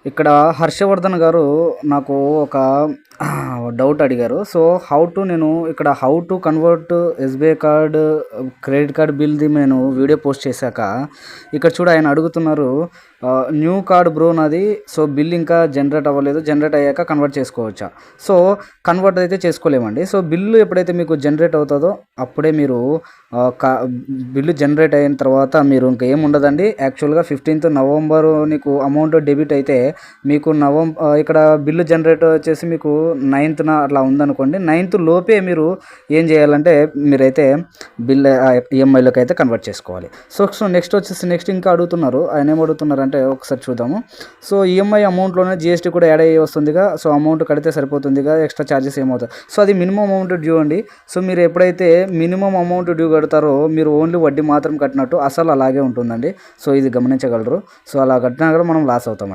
ఇక్కడ హర్షవర్ధన్ గారు నాకు ఒక డౌట్ అడిగారు. So, how to convert SBI card, credit card బిల్‌ది నేను వీడియో పోస్ట్ చేశాక, ఇక్కడ చూడు ఆయన అడుగుతున్నారు. న్యూ కార్డ్ బ్రో నాది. సో, బిల్ ఇంకా జనరేట్ అవ్వలేదు. జనరేట్ అయ్యాక కన్వర్ట్ చేసుకోవచ్చా? సో, కన్వర్ట్ అయితే చేసుకోలేమండి. సో, బిల్లు ఎప్పుడైతే మీకు జనరేట్ అవుతదో అప్పుడే మీరు ఆహ్, క బిల్లు జనరేట్ అయిన తర్వాత మీరు ఇంక ఏముండదండి. యాక్చువల్‌గా 15థ్ నవంబరు నీకు అమౌంట్ డెబిట్ అయితే మీకు ఇక్కడ బిల్లు జనరేట్ వచ్చేసి మీకు 9థ్‌న అట్లా ఉందనుకోండి. 9థ్ లోపే మీరు ఏం చేయాలంటే మీరైతే ఈఎంఐలోకి అయితే కన్వర్ట్ చేసుకోవాలి. నెక్స్ట్ ఇంకా అడుగుతున్నారు. ఆయన ఏం అడుగుతున్నారంటే ఒకసారి చూద్దాము. సో, ఈఎంఐ అమౌంట్‌లోనే జీఎస్టీ కూడా యాడ్ అయ్యి వస్తుందిగా. సో, అమౌంట్ కడితే సరిపోతుందిగా. ఎక్స్ట్రా చార్జెస్ ఏమవుతాయి? సో, అది మినిమమ్ అమౌంట్ డ్యూ అండి. సో, మీరు ఎప్పుడైతే మినిమమ్ అమౌంట్ డ్యూ కడతారో మీరు ఓన్లీ వడ్డీ మాత్రం కట్టినట్టు అసలు అలాగే ఉంటుందండి. సో, ఇది గమనించగలరు. సో, అలా కట్టినా కూడా మనం లాస్ అవుతామండి.